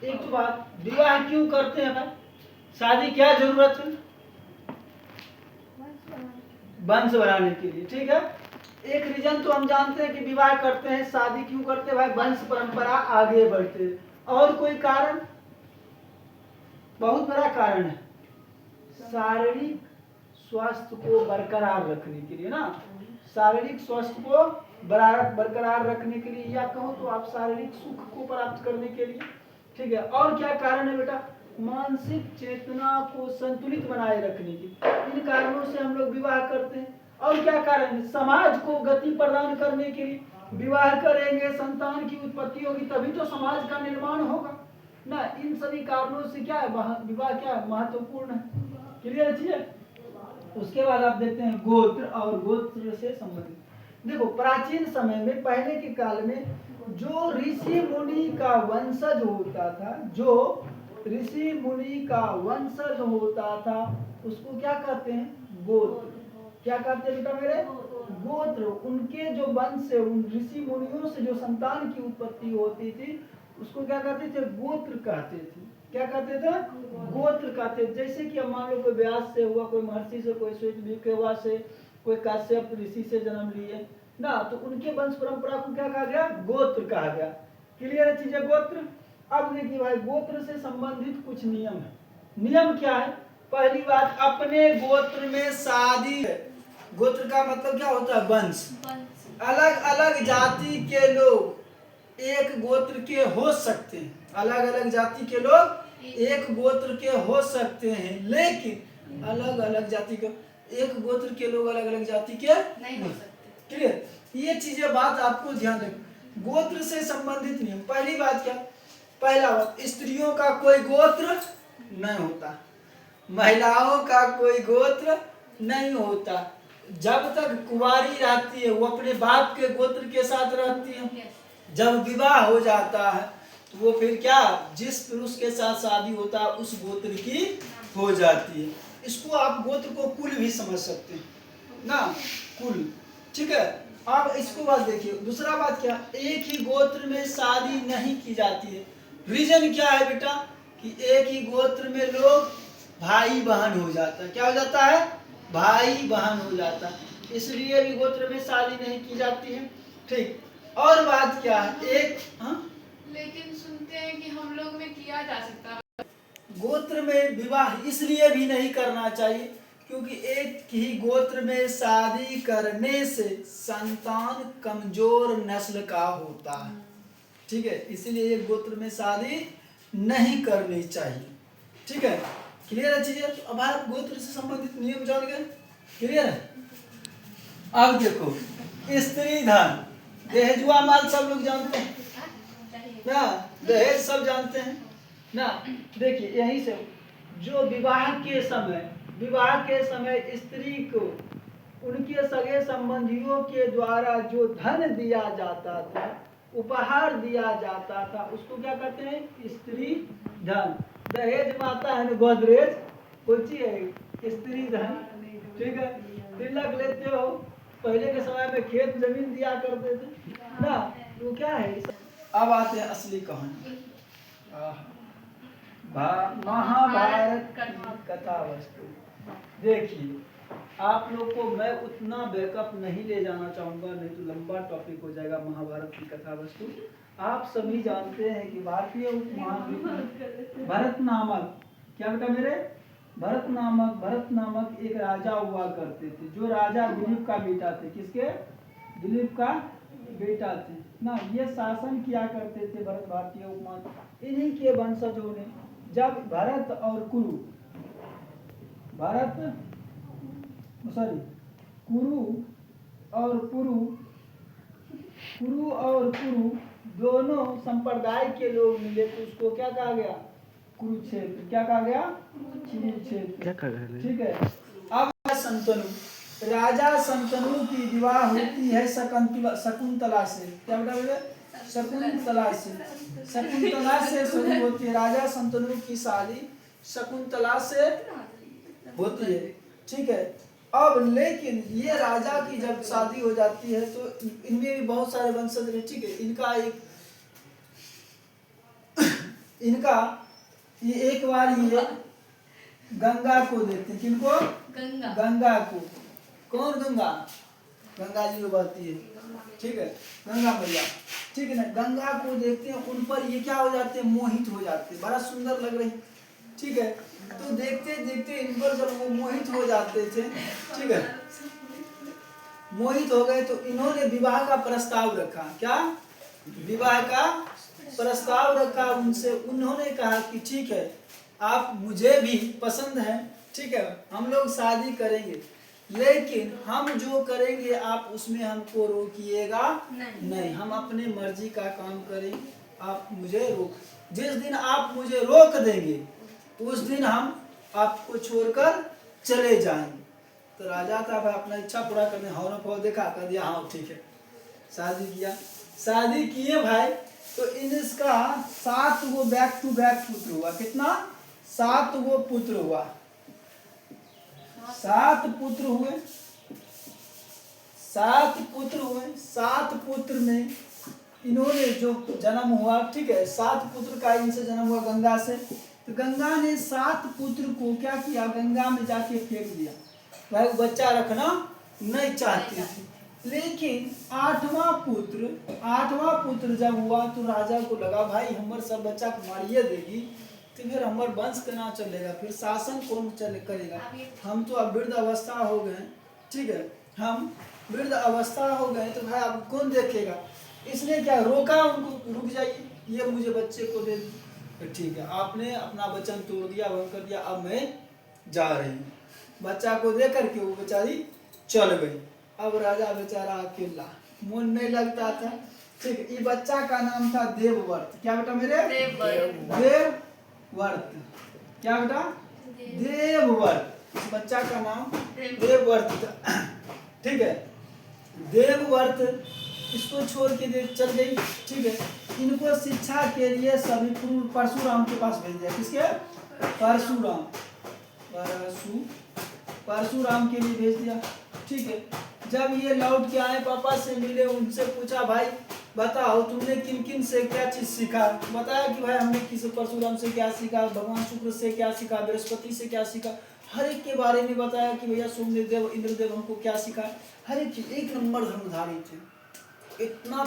एक तो बात, विवाह क्यों करते हैं भाई? शादी क्या जरूरत है? वंश बढ़ाने के लिए, ठीक है। एक रीजन तो हम जानते हैं कि विवाह करते हैं, शादी क्यों करते हैं भाई? वंश परंपरा आगे बढ़ते। और कोई कारण? बहुत बड़ा कारण है, शारीरिक स्वास्थ्य को बरकरार रखने के लिए ना, शारीरिक स्वास्थ्य को बरकरार रखने के लिए, या कहो तो आप शारीरिक सुख को प्राप्त करने के लिए, ठीक है। और क्या कारण है बेटा? मानसिक चेतना को संतुलित बनाए रखने के लिए। इन कारणों से हम लोग विवाह करते हैं। और क्या कारण है? समाज को गति प्रदान करने के लिए। विवाह करेंगे, संतान की उत्पत्ति होगी, तभी तो समाज का निर्माण होगा ना। इन सभी कारणों से क्या है, विवाह क्या है, महत्वपूर्ण है। क्लियर है? उसके बाद आप देखते हैं गोत्र और गोत्र से संबंधित। देखो प्राचीन समय में, पहले के काल में जो ऋषि मुनि का वंशज होता था, जो ऋषि मुनि का वंशज होता था, उसको क्या कहते हैं? गोत्र। क्या कहते हैं बेटा मेरे? गोत्र। उनके जो वंश से, उन ऋषि मुनियों से जो संतान की उत्पत्ति होती थी, उसको क्या कहते थे? गोत्र कहते थे। क्या कहते थे? गोत्र कहते थे। जैसे कि अब मान लो कोई व्यास से हुआ, कोई महर्षि से, कोई श्वेतकेवा से, कोई काश्यप ऋषि से जन्म लिए ना, तो उनके वंश परंपरा को क्या कहा गया? गोत्र कहा गया। क्लियर है चीजें? गोत्र। अब देखिए भाई, गोत्र से संबंधित कुछ नियम है। नियम क्या है? पहली बात, अपने गोत्र में शादी। गोत्र का मतलब क्या होता है? वंश। अलग अलग जाति के लोग एक गोत्र के हो सकते हैं, अलग अलग जाति के लोग एक गोत्र के हो सकते हैं, लेकिन अलग अलग जाति के, एक गोत्र के लोग अलग अलग जाति के नहीं हो सकते। क्लियर? ये चीजें बात आपको ध्यान रखना। गोत्र से संबंधित नियम, पहली बात क्या? पहला बात, स्त्रियों का कोई गोत्र नहीं होता, महिलाओं का कोई गोत्र नहीं होता। जब तक कुंवारी रहती है वो अपने बाप के गोत्र के साथ रहती है। जब विवाह हो जाता है तो वो फिर क्या, जिस पुरुष के साथ शादी होता है उस गोत्र की हो जाती है। इसको आप गोत्र को कुल भी समझ सकते हैं ना, कुल। ठीक है। अब इसको बात देखिए, दूसरा बात क्या, एक ही गोत्र में शादी नहीं की जाती है। रीजन क्या है बेटा? कि एक ही गोत्र में लोग भाई बहन हो जाता है। क्या हो जाता है? भाई बहन हो जाता है, इसलिए भी गोत्र में शादी नहीं की जाती है। ठीक। और बात क्या है, एक लेकिन सुनते हैं कि हम लोग में किया जा सकता है। गोत्र में विवाह इसलिए भी नहीं करना चाहिए क्योंकि एक ही गोत्र में शादी करने से संतान कमजोर नस्ल का होता है। ठीक है, इसीलिए एक गोत्र में शादी नहीं करनी चाहिए। ठीक है, क्लियर है चीजें? तो अब आप गोत्र से संबंधित नियम जान गए। क्लियर है? अब देखो, स्त्री धन, दहेजुआ माल सब लोग जानते हैं ना, दहेज सब जानते हैं ना। देखिए यहीं से जो विवाह के समय स्त्री को उनके सगे संबंधियों के द्वारा जो धन दिया जाता था, उपहार दिया जाता था, उसको क्या कहते हैं? स्त्री धन। दहेज माता है गोदरेज, कोई चीज है स्त्री धन। ठीक है, तिलक लेते हो, पहले के समय में खेत जमीन दिया करते थे ना, तो क्या है? अब आते हैं असली कहानी, महाभारत की कथा वस्तु। देखिए आप लोग को मैं उतना बैकअप नहीं ले जाना चाहूंगा, नहीं तो लंबा टॉपिक हो जाएगा रामायण की कथा वस्तु। आप सभी जानते हैं कि भारतीय उपमहाद्वीप भरत नामक, क्या बेटा मेरे? भरत नामक एक राजा हुआ करते थे, जो राजा दिलीप का बेटा थे। किसके? दिलीप का बेटा थे ना। ये शासन किया करते थे भरत भारतीय उपमहाद्वीप। इन्हीं के वंशजों ने जब भरत और कुरु और पुरु दोनों संप्रदाय के लोग मिले तो उसको क्या कहा गया? कुरुक्षेत्र। क्या कहा गया? कुरुक्षेत्र। ठीक है। अब संतनु, राजा संतनु की विवाह होती है शकुंतला से। क्या बता बोले? शकुंतला से शुरू होती है। राजा संतनु की शादी शकुंतला से होती है। ठीक है। अब लेकिन ये राजा की जब शादी हो जाती है तो इनमें भी बहुत सारे वंशज रहे। ठीक है, इनका एक इनका ये एक बार ये गंगा को देखते हैं, किनको? गंगा। गंगा को। कौन गंगा? गंगा जी जो बहती है, ठीक है, गंगा मैया, ठीक है ना। गंगा को देखते हैं, उन पर ये क्या हो जाते हैं? मोहित हो जाते हैं, बड़ा सुंदर लग रही, ठीक है। तो देखते देखते इन पर जब वो मोहित हो जाते थे, ठीक है, मोहित हो गए, तो इन्होंने विवाह का प्रस्ताव रखा। क्या? विवाह का प्रस्ताव रखा उनसे। उन्होंने कहा कि ठीक है, आप मुझे भी पसंद हैं, ठीक है, हम लोग शादी करेंगे, लेकिन हम जो करेंगे आप उसमें हमको रोकिएगा नहीं, हम अपने मर्जी का काम करेंगे, आप मुझे रोक, जिस दिन आप मुझे रोक देंगे उस दिन हम आपको छोड़कर चले जाएंगे। तो राजा था भाई, अपना इच्छा पूरा करने हाव भाव देखा, कर दिया हाँ ठीक है, शादी किया। शादी किए भाई, तो इनका 7 गो बैक टू बैक पुत्र हुआ। कितना? 7 गो पुत्र हुआ, 7 पुत्र हुए, 7 पुत्र हुए। 7 पुत्र में इन्होंने जो जन्म हुआ, ठीक है, 7 पुत्र का इनसे जन्म हुआ गंगा से। तो गंगा ने 7 पुत्र को क्या किया? गंगा में जाके फेंक दिया। भाई बच्चा रखना नहीं चाहती थी, लेकिन 8वां पुत्र जब हुआ तो राजा को लगा भाई हमारे सब बच्चा को मारिए देगी तो फिर हमारे वंश केना चलेगा, फिर शासन कौन करेगा? हम तो अब वृद्ध अवस्था हो गए, ठीक है, हम वृद्ध अवस्था हो गए, तो भाई अब कौन देखेगा? इसने क्या रोका उनको, रुक जाइए, ये मुझे बच्चे को दे दो। ठीक है, आपने अपना वचन तोड़ दिया, भंग कर दिया, अब मैं जा रही हूँ। बच्चा को दे करके वो बेचारी चल गई। अब राजा बेचारा अकेला, मन नहीं लगता था, ठीक है। ये बच्चा का नाम था देवव्रत। क्या बेटा मेरे? देवव्रत। क्या बेटा? देवव्रत। इस बच्चा का नाम देवव्रत था, ठीक है। देवव्रत इसको छोड़ के चल गई, ठीक है। इनको शिक्षा के लिए सभी परशुराम के पास भेज दिया। किसके? परशुराम के लिए भेज दिया, ठीक है। जब ये लौट के आए, पापा से मिले, उनसे पूछा भाई बताओ तुमने किन किन से क्या चीज सीखा? बताया कि भाई हमने किस परशुराम से क्या सीखा, भगवान शुक्र से क्या सीखा, बृहस्पति से क्या सीखा, हर एक के बारे में बताया कि भैया सोमदेव इंद्रदेव हमको क्या सीखा, हर एक चीज। एक नंबर धर्मधारी थे, इतना